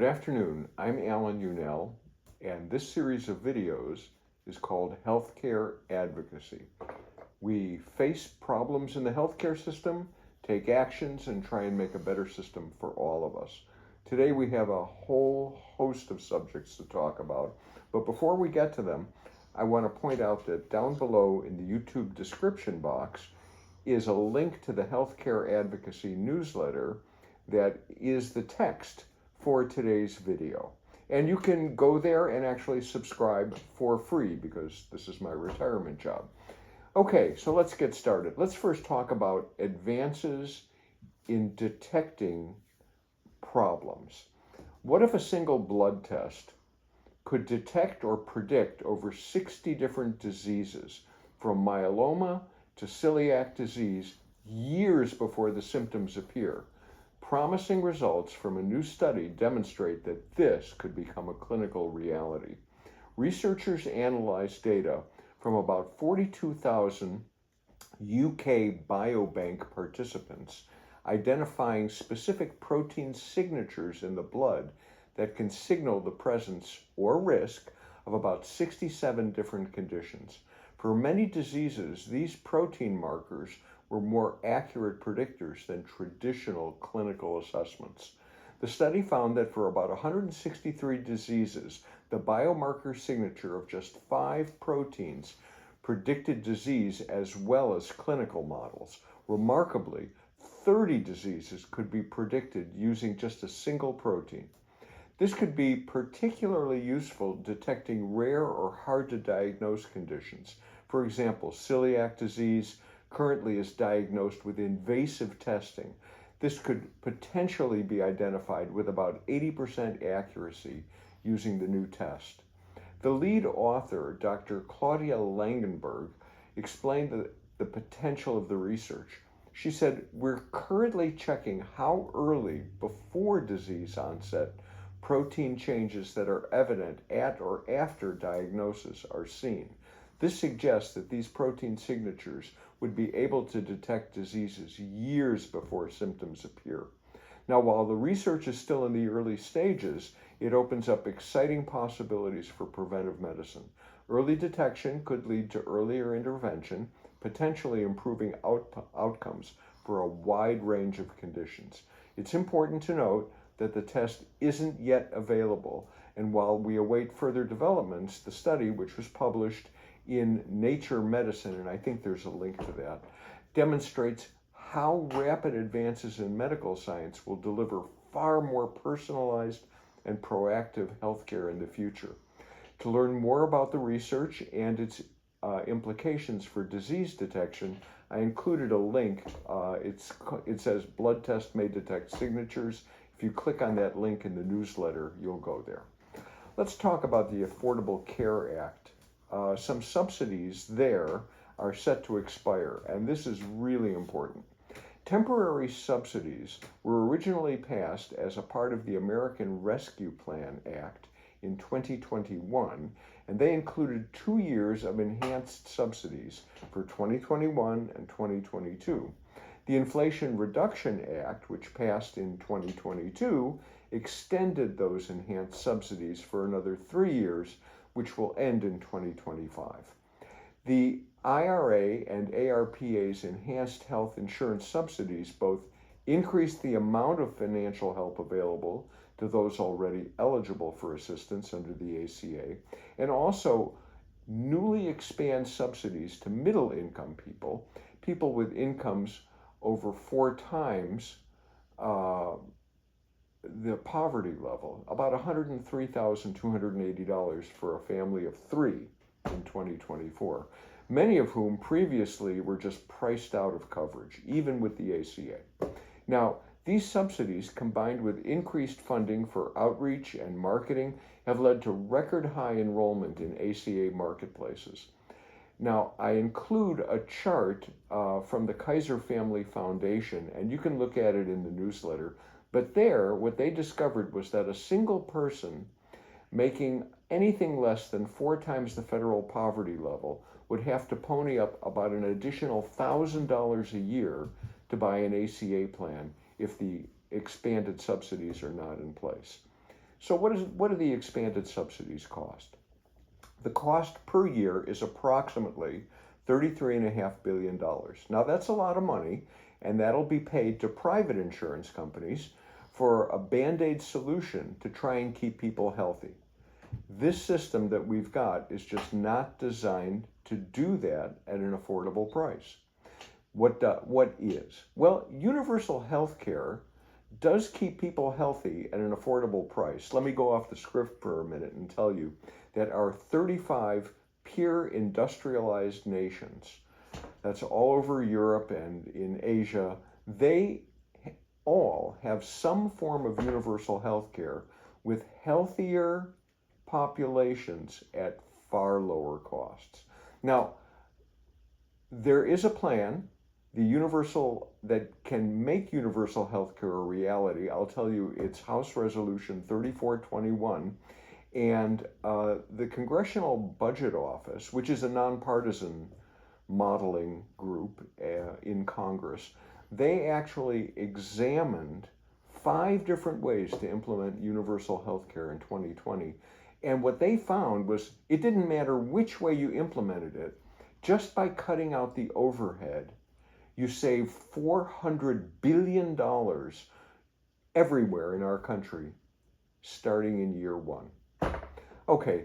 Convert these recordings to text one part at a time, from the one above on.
Good afternoon, I'm Alan Unell, and this series of videos is called Healthcare Advocacy. We face problems in the healthcare system, take actions, and try and make a better system for all of us. Today we have a whole host of subjects to talk about, but before we get to them, I want to point out that down below in the YouTube description box is a link to the Healthcare Advocacy newsletter that is the text for today's video. And you can go there and actually subscribe for free because this is my retirement job. Okay, so let's get started. Let's first talk about advances in detecting problems. What if a single blood test could detect or predict over 60 different diseases, from myeloma to celiac disease, years before the symptoms appear? Promising results from a new study demonstrate that this could become a clinical reality. Researchers analyzed data from about 42,000 UK Biobank participants, identifying specific protein signatures in the blood that can signal the presence or risk of about 67 different conditions. For many diseases, these protein markers were more accurate predictors than traditional clinical assessments. The study found that for about 163 diseases, the biomarker signature of just 5 proteins predicted disease as well as clinical models. Remarkably, 30 diseases could be predicted using just a single protein. This could be particularly useful detecting rare or hard to diagnose conditions. For example, celiac disease currently is diagnosed with invasive testing. This could potentially be identified with about 80% accuracy using the new test. The lead author, Dr. Claudia Langenberg, explained the potential of the research. She said, "We're currently checking how early before disease onset protein changes that are evident at or after diagnosis are seen. This suggests that these protein signatures would be able to detect diseases years before symptoms appear." Now, while the research is still in the early stages, it opens up exciting possibilities for preventive medicine. Early detection could lead to earlier intervention, potentially improving outcomes for a wide range of conditions. It's important to note that the test isn't yet available, and while we await further developments, the study, which was published in Nature Medicine, and I think there's a link to that, demonstrates how rapid advances in medical science will deliver far more personalized and proactive healthcare in the future. To learn more about the research and its implications for disease detection, I included a link. It says blood test may detect signatures. If you click on that link in the newsletter, you'll go there. Let's talk about the Affordable Care Act. Some subsidies there are set to expire, and this is really important. Temporary subsidies were originally passed as a part of the American Rescue Plan Act in 2021, and they included 2 years of enhanced subsidies for 2021 and 2022. The Inflation Reduction Act, which passed in 2022, extended those enhanced subsidies for another 3 years, which will end in 2025. The IRA and ARPA's enhanced health insurance subsidies both increase the amount of financial help available to those already eligible for assistance under the ACA, and also newly expand subsidies to middle income people, people with incomes over 4 times the poverty level, about $103,280 for a family of 3 in 2024, many of whom previously were just priced out of coverage, even with the ACA. Now, these subsidies, combined with increased funding for outreach and marketing, have led to record high enrollment in ACA marketplaces. Now, I include a chart from the Kaiser Family Foundation, and you can look at it in the newsletter. But there, what they discovered was that a single person making anything less than 4 times the federal poverty level would have to pony up about an additional $1,000 a year to buy an ACA plan if the expanded subsidies are not in place. So what do the expanded subsidies cost? The cost per year is approximately $33.5 billion. Now that's a lot of money, and that'll be paid to private insurance companies for a Band-Aid solution to try and keep people healthy. This system that we've got is just not designed to do that at an affordable price. What is? Well, universal health care does keep people healthy at an affordable price. Let me go off the script for a minute and tell you that our 35 pure industrialized nations, that's all over Europe and in Asia, they all have some form of universal health care with healthier populations at far lower costs. Now, there is a plan that can make universal health care a reality. I'll tell you, it's House Resolution 3421, and the Congressional Budget Office, which is a nonpartisan modeling group in Congress, they actually examined 5 different ways to implement universal health care in 2020. And what they found was it didn't matter which way you implemented it, just by cutting out the overhead, you save $400 billion everywhere in our country, starting in year 1. Okay,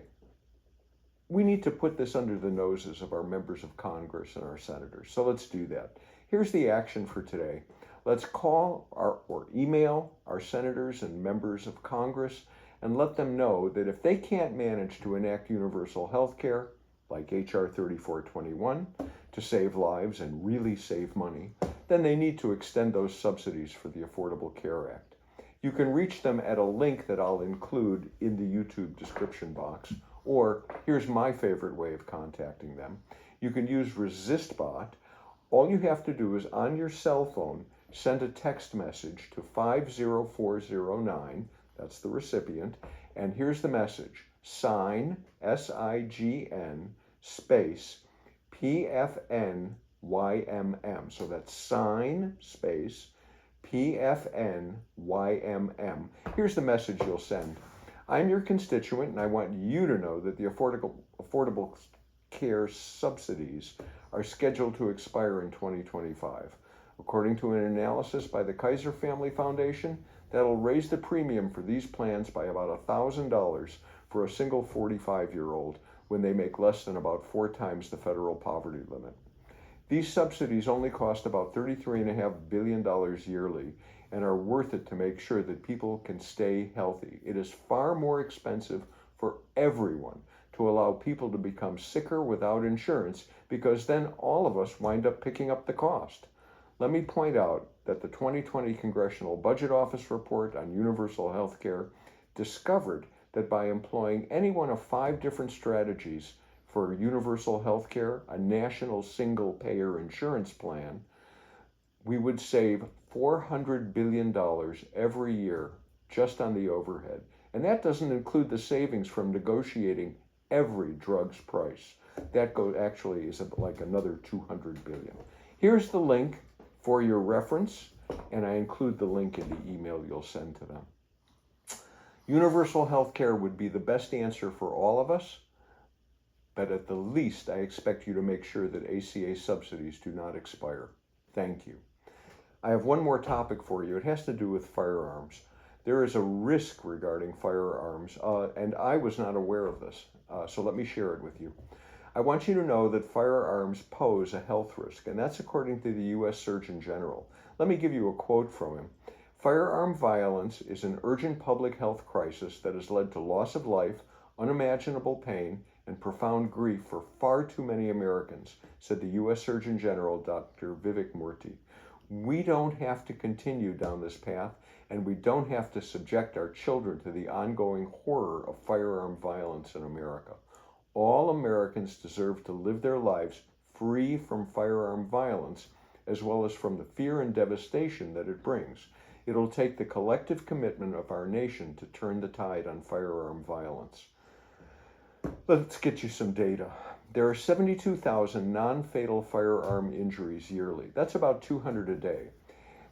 we need to put this under the noses of our members of Congress and our senators. So let's do that. Here's the action for today. Let's call or email our senators and members of Congress and let them know that if they can't manage to enact universal health care, like H.R. 3421, to save lives and really save money, then they need to extend those subsidies for the Affordable Care Act. You can reach them at a link that I'll include in the YouTube description box, or here's my favorite way of contacting them. You can use ResistBot. All you have to do is on your cell phone, send a text message to 50409, that's the recipient, and here's the message: sign, SIGN, space, PFNYMM. So that's sign, space, PFNYMM. Here's the message you'll send. I'm your constituent, and I want you to know that the Affordable Care subsidies are scheduled to expire in 2025. According to an analysis by the Kaiser Family Foundation, that'll raise the premium for these plans by about $1,000 for a single 45-year-old when they make less than about 4 times the federal poverty limit. These subsidies only cost about $33.5 billion yearly and are worth it to make sure that people can stay healthy. It is far more expensive for everyone to allow people to become sicker without insurance, because then all of us wind up picking up the cost. Let me point out that the 2020 Congressional Budget Office report on universal health care discovered that by employing any one of 5 different strategies for universal health care, a national single-payer insurance plan, we would save $400 billion every year just on the overhead. And that doesn't include the savings from negotiating every drug's price. That actually is like another $200 billion. Here's the link for your reference, and I include the link in the email you'll send to them. Universal health care would be the best answer for all of us, but at the least, I expect you to make sure that ACA subsidies do not expire. Thank you. I have one more topic for you. It has to do with firearms. There is a risk regarding firearms, and I was not aware of this, so let me share it with you. I want you to know that firearms pose a health risk, and that's according to the U.S. Surgeon General. Let me give you a quote from him. Firearm violence is an urgent public health crisis that has led to loss of life, unimaginable pain, and profound grief for far too many Americans, said the U.S. Surgeon General, Dr. Vivek Murthy. We don't have to continue down this path, and we don't have to subject our children to the ongoing horror of firearm violence in America. All Americans deserve to live their lives free from firearm violence, as well as from the fear and devastation that it brings. It'll take the collective commitment of our nation to turn the tide on firearm violence. Let's get you some data. There are 72,000 non-fatal firearm injuries yearly. That's about 200 a day.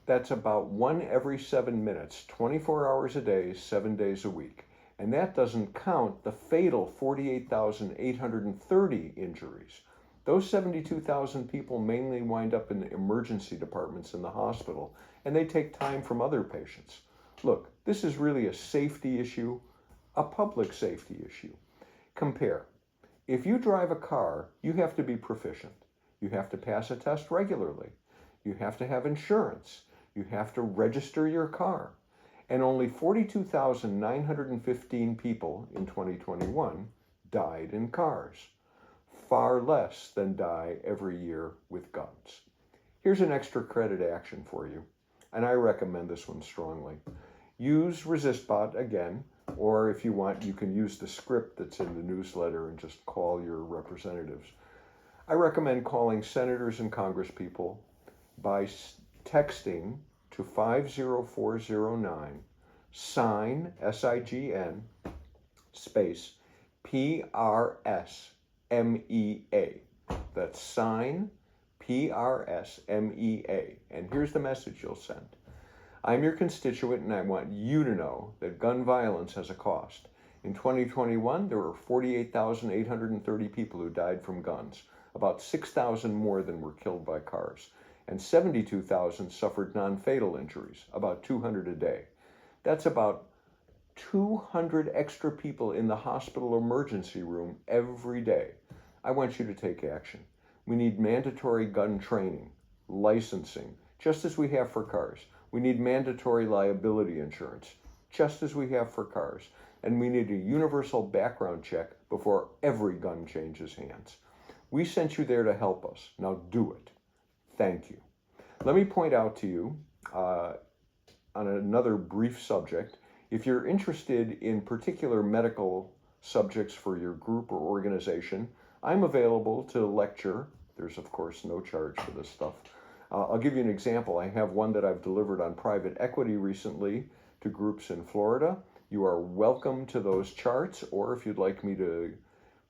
That's about 1 every 7 minutes, 24 hours a day, 7 days a week. And that doesn't count the fatal 48,830 injuries. Those 72,000 people mainly wind up in the emergency departments in the hospital, and they take time from other patients. Look, this is really a safety issue, a public safety issue. Compare. If you drive a car, you have to be proficient. You have to pass a test regularly. You have to have insurance. You have to register your car. And only 42,915 people in 2021 died in cars. Far less than die every year with guns. Here's an extra credit action for you, and I recommend this one strongly. Use ResistBot again, or if you want, you can use the script that's in the newsletter and just call your representatives. I recommend calling senators and congresspeople by texting to 50409, sign, S-I-G-N, space, P-R-S-M-E-A. That's sign, P-R-S-M-E-A. And here's the message you'll send. I'm your constituent and I want you to know that gun violence has a cost. In 2021, there were 48,830 people who died from guns, about 6,000 more than were killed by cars, and 72,000 suffered non-fatal injuries, about 200 a day. That's about 200 extra people in the hospital emergency room every day. I want you to take action. We need mandatory gun training, licensing, just as we have for cars. We need mandatory liability insurance, just as we have for cars. And we need a universal background check before every gun changes hands. We sent you there to help us. Now do it. Thank you. Let me point out to you on another brief subject. If you're interested in particular medical subjects for your group or organization, I'm available to lecture. There's, of course, no charge for this stuff. I'll give you an example. I have one that I've delivered on private equity recently to groups in Florida. You are welcome to those charts, or if you'd like me to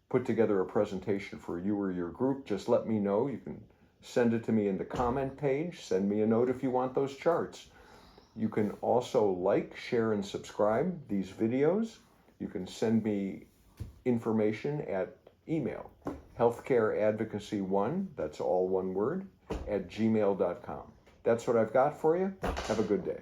put together a presentation for you or your group, just let me know. You can send it to me in the comment page. Send me a note if you want those charts. You can also like, share, and subscribe these videos. You can send me information at email, healthcareadvocacy1, that's all one word, @gmail.com. That's what I've got for you. Have a good day.